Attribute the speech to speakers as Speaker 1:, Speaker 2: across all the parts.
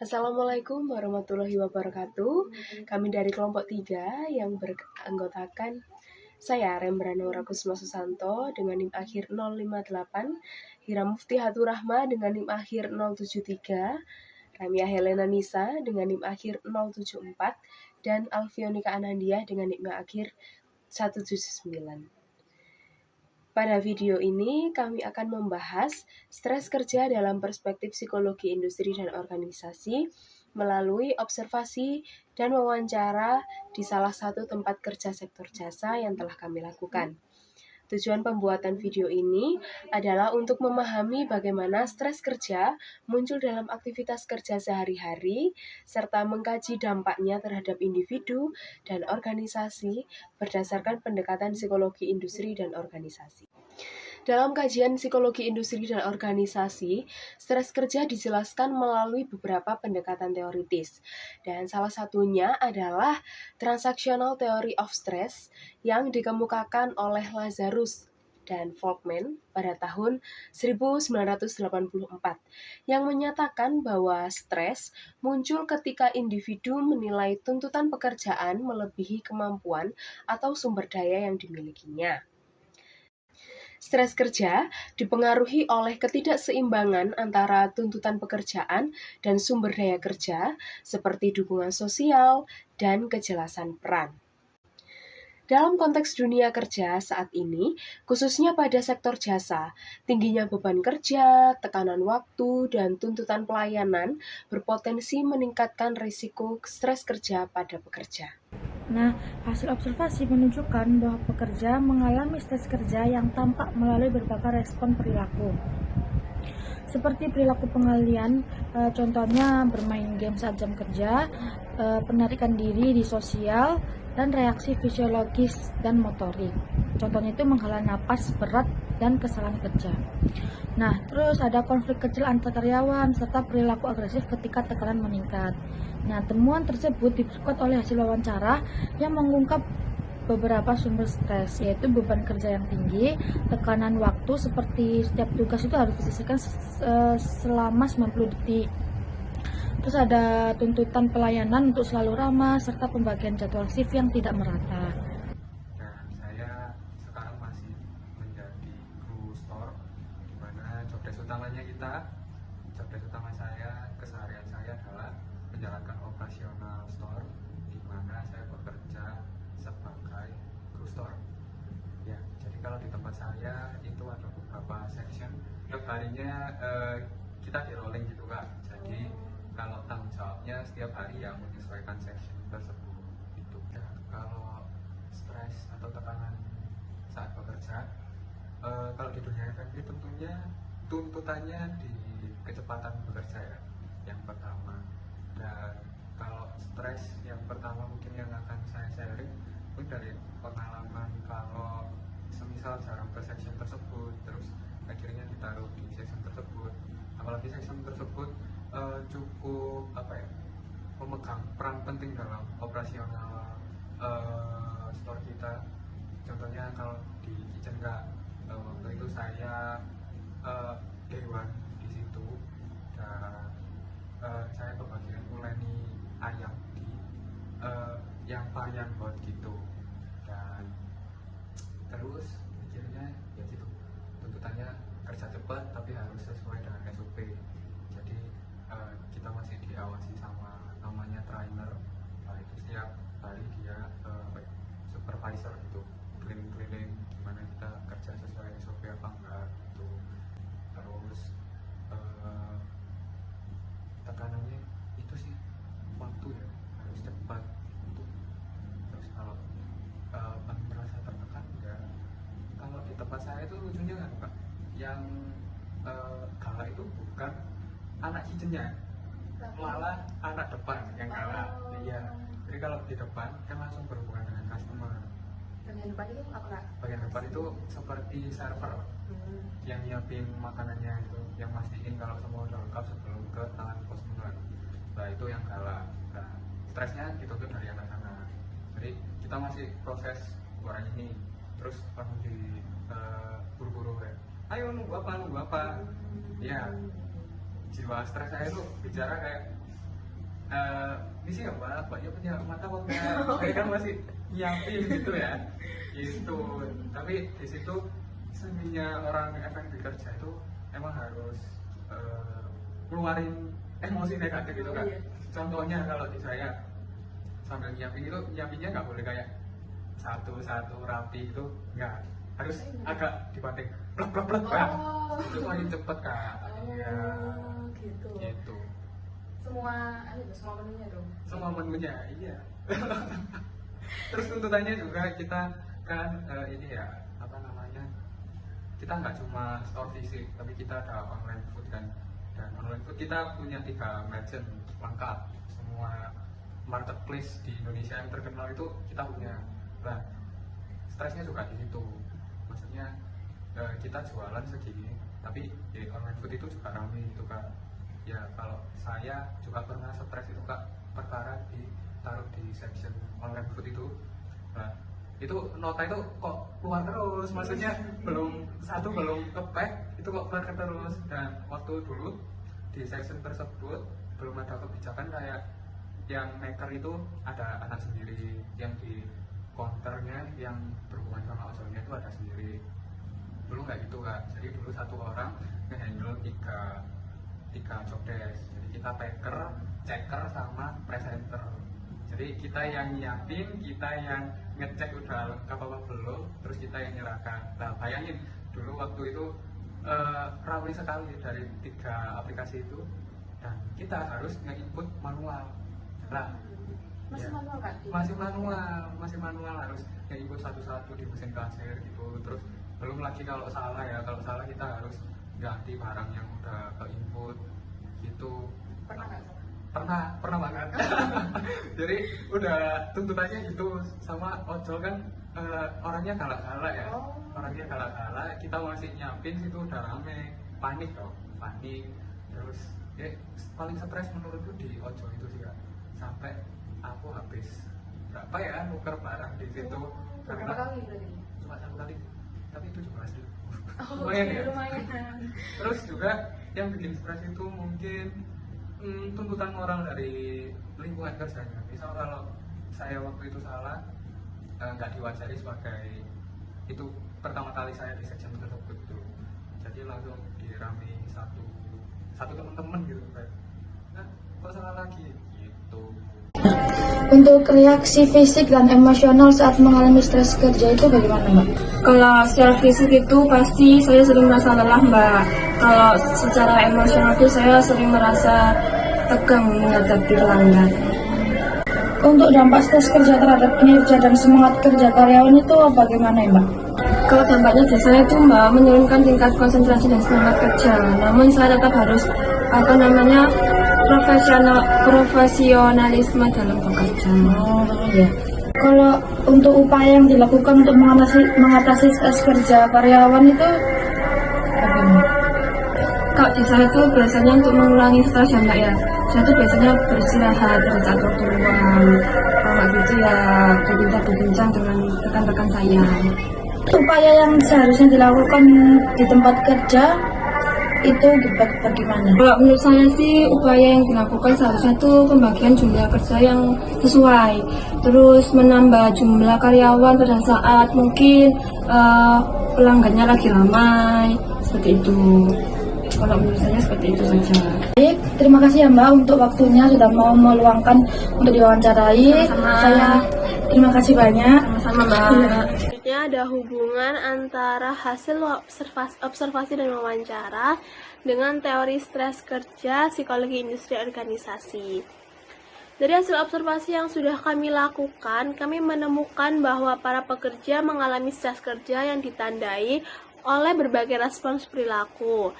Speaker 1: Assalamualaikum warahmatullahi wabarakatuh. Kami dari kelompok 3 yang beranggotakan saya Rembrano Rakusma Susanto dengan NIM akhir 058, Hira Mufti Hatur Rahma dengan NIM akhir 073, Ramia Helena Nisa dengan NIM akhir 074, dan Alfionika Anandia dengan NIM akhir 179. Pada video ini, kami akan membahas stres kerja dalam perspektif psikologi industri dan organisasi melalui observasi dan wawancara di salah satu tempat kerja sektor jasa yang telah kami lakukan. Tujuan pembuatan video ini adalah untuk memahami bagaimana stres kerja muncul dalam aktivitas kerja sehari-hari, serta mengkaji dampaknya terhadap individu dan organisasi berdasarkan pendekatan psikologi industri dan organisasi. Dalam kajian psikologi industri dan organisasi, stres kerja dijelaskan melalui beberapa pendekatan teoritis. Dan salah satunya adalah Transactional Theory of Stress yang dikemukakan oleh Lazarus dan Folkman pada tahun 1984 yang menyatakan bahwa stres muncul ketika individu menilai tuntutan pekerjaan melebihi kemampuan atau sumber daya yang dimilikinya. Stres kerja dipengaruhi oleh ketidakseimbangan antara tuntutan pekerjaan dan sumber daya kerja, seperti dukungan sosial dan kejelasan peran. Dalam konteks dunia kerja saat ini, khususnya pada sektor jasa, tingginya beban kerja, tekanan waktu, dan tuntutan pelayanan berpotensi meningkatkan risiko stres kerja pada pekerja.
Speaker 2: Nah, hasil observasi menunjukkan bahwa pekerja mengalami stres kerja yang tampak melalui berbagai respon perilaku. Seperti perilaku pengalian, contohnya bermain game saat jam kerja, penarikan diri di sosial, dan reaksi fisiologis dan motorik. Contohnya itu menghela napas berat dan kesalahan kerja. Nah, terus ada konflik kecil antar karyawan serta perilaku agresif ketika tekanan meningkat. Nah, temuan tersebut diperkuat oleh hasil wawancara yang mengungkap beberapa sumber stres, yaitu beban kerja yang tinggi, tekanan waktu seperti setiap tugas itu harus diselesaikan selama 90 detik. Terus ada tuntutan pelayanan untuk selalu ramah, serta pembagian jadwal shift yang tidak merata.
Speaker 3: Dan saya sekarang masih menjadi kru store, di mana jobdesk utama saya keseharian saya adalah menjalankan operasional store, di mana saya bekerja sebagai kru store. Ya, jadi kalau di tempat saya itu ada beberapa section, setiap harinya kita di rolling gitu Kak. Jadi kalau tanggung jawabnya setiap hari yang menyesuaikan section tersebut itu. Ya, kalau stres atau tekanan saat bekerja, kalau di dunia efektif tentunya tuntutannya di kecepatan bekerja ya, yang pertama. Dan kalau stres yang pertama mungkin yang akan saya sharing mungkin dari pengalaman, kalau semisal jarang ke section tersebut, terus akhirnya ditaruh di section tersebut, apalagi section tersebut cukup memegang peran penting dalam operasional store kita. Contohnya kalau di kitchen Kak, waktu itu saya dewan di situ, dan saya kebagian nguleni ayam di yang varian hot gitu. Dan terus akhirnya ya gitu, tuntutannya kerja cepat tapi harus sesuai dengan SOP. Jadi kita masih diawasi sama namanya trainer. Itu setiap hari dia supervisor gitu, keliling-keliling gimana kita kerja sesuai SOP apa enggak gitu. Terus tekanannya itu sih waktu ya, harus cepat gitu. Terus kalau merasa tertekan ya, kalau di tempat saya itu lucunya kan Pak, yang galak itu bukan anak kitchennya, malah anak depan yang galak. Iya, jadi kalau di depan kan langsung berhubungan dengan customer.
Speaker 1: Bagian depan itu apa Kak?
Speaker 3: Bagian depan itu seperti server yang nyiapin makanannya itu, yang mastiin kalau semua udah lengkap sebelum ke tangan customer. Nah itu yang galak. Nah, stresnya dituntut dari anak sana. Jadi kita masih proses goreng ini, terus langsung di buru-buru kayak, ayo nunggu apa. Ya, jiwa stres saya itu bicara kayak misi apa ya punya mata kok saya kan masih nyiapin gitu ya gitu. Tapi di situ seninya orang F&B kerja itu emang harus keluarin emosi negatif gitu kan. Contohnya kalau di saya sambil nyiapin itu nyiapinnya nggak boleh kayak satu-satu rapi itu, nggak, harus agak dibanting plek plek plek Kak. Itu semakin cepet Kak. Iya
Speaker 1: Gitu.
Speaker 3: gitu.
Speaker 1: Semua menunya dong.
Speaker 3: Semua menunya iya. Terus tuntutannya juga kita kan ini ya apa namanya, kita nggak cuma store fisik tapi kita ada online food kan. Dan online food kita punya 3 merchant lengkap, semua marketplace di Indonesia yang terkenal itu kita punya. Nah stresnya juga di situ, maksudnya kita jualan segini tapi di online food itu juga ramai gitu Kak. Ya kalau saya juga pernah stres itu Kak, perkara ditaruh di section online food itu. Nah itu nota itu kok keluar terus, maksudnya belum ke-pack itu kok keluar terus. Dan waktu dulu di section tersebut belum ada kebijakan kayak yang maker itu ada anak sendiri, yang di counternya yang berhubungan sama ojolnya itu ada sendiri. Dulu nggak gitu Kak, jadi dulu satu orang nge-handle tiga job desk. Jadi kita packer, checker, sama presenter. Jadi kita yang nyiapin, kita yang ngecek udah lengkap apa belum, terus kita yang nyerahkan. Nah bayangin dulu waktu itu ramai sekali dari 3 aplikasi itu, dan kita harus nge-input manual. Nah
Speaker 1: Masih
Speaker 3: ya,
Speaker 1: manual Kak?
Speaker 3: masih manual harus nge-input satu-satu di mesin kasir gitu. Terus belum lagi kalau salah kita harus ganti barang yang udah ke input gitu.
Speaker 1: Pernah nggak?
Speaker 3: Pernah banget. Jadi udah tuntutannya gitu, sama ojol kan orangnya galak-galak ya. Orangnya galak-galak, kita masih nyiapin situ udah rame, panik. Terus paling stres menurutku di ojol itu sih Kak. Sampai aku habis berapa ya nuker barang di situ.
Speaker 1: Berapa kali berarti?
Speaker 3: Cuma 1 kali, tapi itu juga hasil.
Speaker 1: Lumayan
Speaker 3: Ya.
Speaker 1: Lumayan.
Speaker 3: Terus juga yang bikin stres itu mungkin tuntutan orang dari lingkungan kerjanya. Misal kalau saya waktu itu salah, nggak diwajari sebagai itu pertama kali saya di section tersebut tuh, jadi langsung dirami satu teman-teman gitu kan. Nah kok salah lagi gitu.
Speaker 2: Untuk reaksi fisik dan emosional saat mengalami stres kerja itu bagaimana Mbak?
Speaker 4: Kalau secara fisik itu pasti saya sering merasa lelah Mbak. Kalau secara emosional itu saya sering merasa tegang menghadapi pelanggan.
Speaker 2: Untuk dampak stres kerja terhadap kinerja dan semangat kerja karyawan itu bagaimana ya Mbak?
Speaker 4: Kalau dampaknya di saya itu Mbak menurunkan tingkat konsentrasi dan semangat kerja. Namun saya tetap harus profesionalisme dalam bekerja.
Speaker 2: Ya. Kalau untuk upaya yang dilakukan untuk mengatasi stres kerja karyawan itu bagaimana?
Speaker 4: Kalau di saya itu biasanya untuk mengurangi stres ya Mbak ya, saya tuh biasanya beristirahat pada saat waktu luang. Kalau nggak gitu ya berbincang dengan rekan-rekan saya.
Speaker 2: Upaya yang seharusnya dilakukan di tempat kerja itu bagaimana?
Speaker 4: Kalau menurut saya sih upaya yang dilakukan seharusnya tuh pembagian jumlah kerja yang sesuai, terus menambah jumlah karyawan pada saat mungkin pelanggannya lagi ramai, seperti itu. Kalau menurut saya seperti itu saja.
Speaker 2: Baik, terima kasih ya Mbak untuk waktunya sudah mau meluangkan untuk diwawancarai. Saya terima kasih banyak.
Speaker 4: Sama Mbak.
Speaker 1: Selanjutnya ada hubungan antara hasil observasi dan wawancara dengan teori stres kerja, psikologi industri organisasi. Dari hasil observasi yang sudah kami lakukan, kami menemukan bahwa para pekerja mengalami stres kerja yang ditandai oleh berbagai respons perilaku.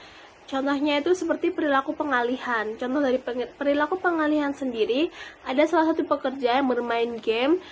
Speaker 1: Contohnya itu seperti perilaku pengalihan. Contoh dari perilaku pengalihan sendiri, ada salah satu pekerja yang bermain game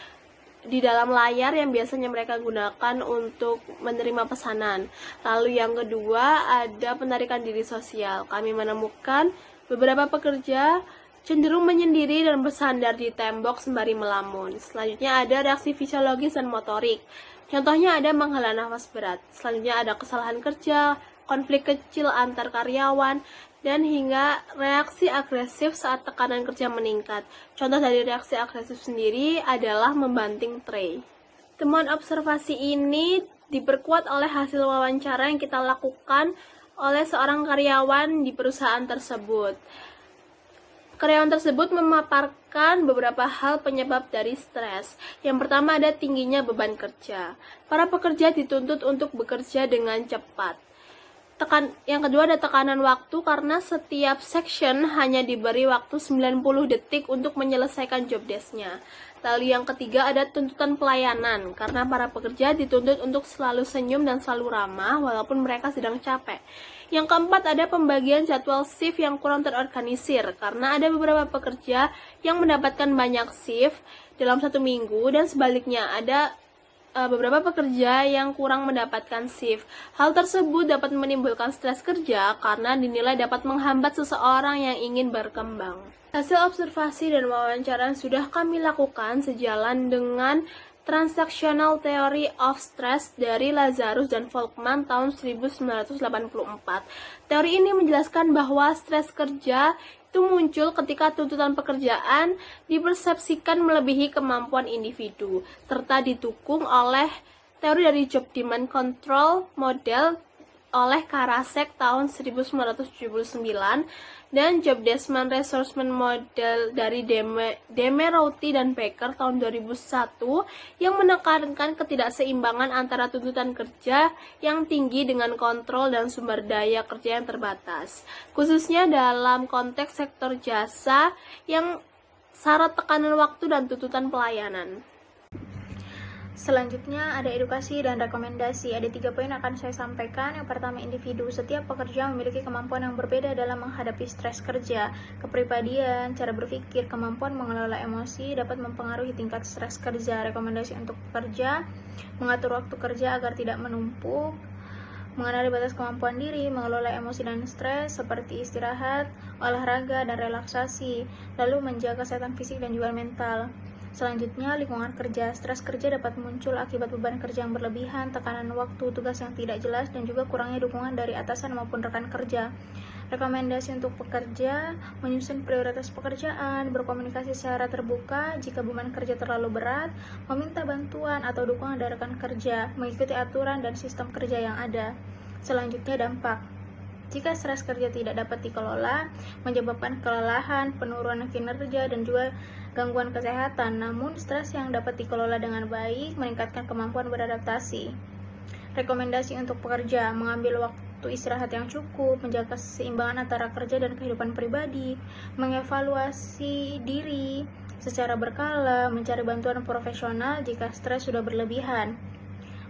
Speaker 1: di dalam layar yang biasanya mereka gunakan untuk menerima pesanan. Lalu yang kedua, ada penarikan diri sosial. Kami menemukan beberapa pekerja cenderung menyendiri dan bersandar di tembok sembari melamun. Selanjutnya ada reaksi fisiologis dan motorik. Contohnya ada menghela nafas berat. Selanjutnya ada kesalahan kerja, konflik kecil antar karyawan,
Speaker 5: dan hingga reaksi agresif saat tekanan kerja meningkat. Contoh dari reaksi agresif sendiri adalah membanting tray. Temuan observasi ini diperkuat oleh hasil wawancara yang kita lakukan oleh seorang karyawan di perusahaan tersebut. Karyawan tersebut memaparkan beberapa hal penyebab dari stres. Yang pertama ada tingginya beban kerja. Para pekerja dituntut untuk bekerja dengan cepat. Yang kedua ada tekanan waktu karena setiap section hanya diberi waktu 90 detik untuk menyelesaikan job desk-nya. Lalu yang ketiga ada tuntutan pelayanan karena para pekerja dituntut untuk selalu senyum dan selalu ramah walaupun mereka sedang capek. Yang keempat ada pembagian jadwal shift yang kurang terorganisir karena ada beberapa pekerja yang mendapatkan banyak shift dalam satu minggu dan sebaliknya ada beberapa pekerja yang kurang mendapatkan shift. Hal tersebut dapat menimbulkan stres kerja karena dinilai dapat menghambat seseorang yang ingin berkembang. Hasil observasi dan wawancara yang sudah kami lakukan sejalan dengan Transactional Theory of Stress dari Lazarus dan Volkmann tahun 1984. Teori ini menjelaskan bahwa stres kerja itu muncul ketika tuntutan pekerjaan dipersepsikan melebihi kemampuan individu, serta didukung oleh teori dari Job Demand Control Model oleh Karasek tahun 1979 dan Job Demand Resource Model dari Demerouti dan Baker tahun 2001 yang menekankan ketidakseimbangan antara tuntutan kerja yang tinggi dengan kontrol dan sumber daya kerja yang terbatas, khususnya dalam konteks sektor jasa yang syarat tekanan waktu dan tuntutan pelayanan.
Speaker 6: Selanjutnya ada edukasi dan rekomendasi. Ada 3 poin yang akan saya sampaikan. Yang pertama, individu. Setiap pekerja memiliki kemampuan yang berbeda dalam menghadapi stres kerja. Kepribadian, cara berpikir, kemampuan mengelola emosi dapat mempengaruhi tingkat stres kerja. Rekomendasi untuk pekerja: mengatur waktu kerja agar tidak menumpuk, mengenali batas kemampuan diri, mengelola emosi dan stres seperti istirahat, olahraga, dan relaksasi, lalu menjaga kesehatan fisik dan juga mental. Selanjutnya, lingkungan kerja. Stres kerja dapat muncul akibat beban kerja yang berlebihan, tekanan waktu, tugas yang tidak jelas, dan juga kurangnya dukungan dari atasan maupun rekan kerja. Rekomendasi untuk pekerja: menyusun prioritas pekerjaan, berkomunikasi secara terbuka jika beban kerja terlalu berat, meminta bantuan atau dukungan dari rekan kerja, mengikuti aturan dan sistem kerja yang ada. Selanjutnya, dampak. Jika stres kerja tidak dapat dikelola, menyebabkan kelelahan, penurunan kinerja, dan juga gangguan kesehatan. Namun, stres yang dapat dikelola dengan baik meningkatkan kemampuan beradaptasi. Rekomendasi untuk pekerja: mengambil waktu istirahat yang cukup, menjaga keseimbangan antara kerja dan kehidupan pribadi, mengevaluasi diri secara berkala, mencari bantuan profesional jika stres sudah berlebihan.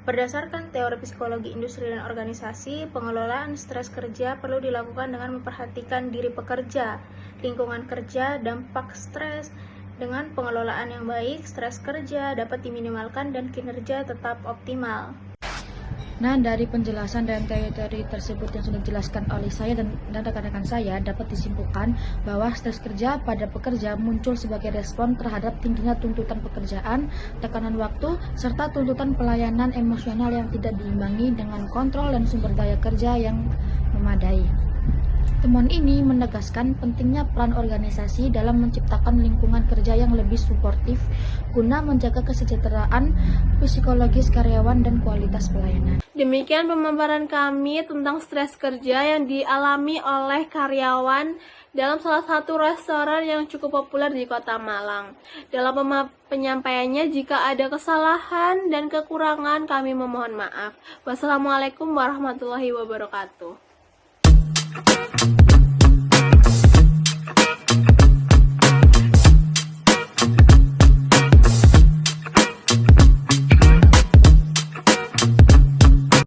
Speaker 6: Berdasarkan teori psikologi industri dan organisasi, pengelolaan stres kerja perlu dilakukan dengan memperhatikan diri pekerja, lingkungan kerja, dampak stres. Dengan pengelolaan yang baik, stres kerja dapat diminimalkan dan kinerja tetap optimal.
Speaker 2: Nah, dari penjelasan dan teori-teori tersebut yang sudah dijelaskan oleh saya dan rekan-rekan saya, dapat disimpulkan bahwa stres kerja pada pekerja muncul sebagai respon terhadap tingginya tuntutan pekerjaan, tekanan waktu, serta tuntutan pelayanan emosional yang tidak diimbangi dengan kontrol dan sumber daya kerja yang memadai. Temuan ini menegaskan pentingnya peran organisasi dalam menciptakan lingkungan kerja yang lebih suportif guna menjaga kesejahteraan psikologis karyawan dan kualitas pelayanan.
Speaker 5: Demikian pemaparan kami tentang stres kerja yang dialami oleh karyawan dalam salah satu restoran yang cukup populer di Kota Malang. Dalam penyampaiannya, jika ada kesalahan dan kekurangan, kami memohon maaf. Wassalamualaikum warahmatullahi wabarakatuh.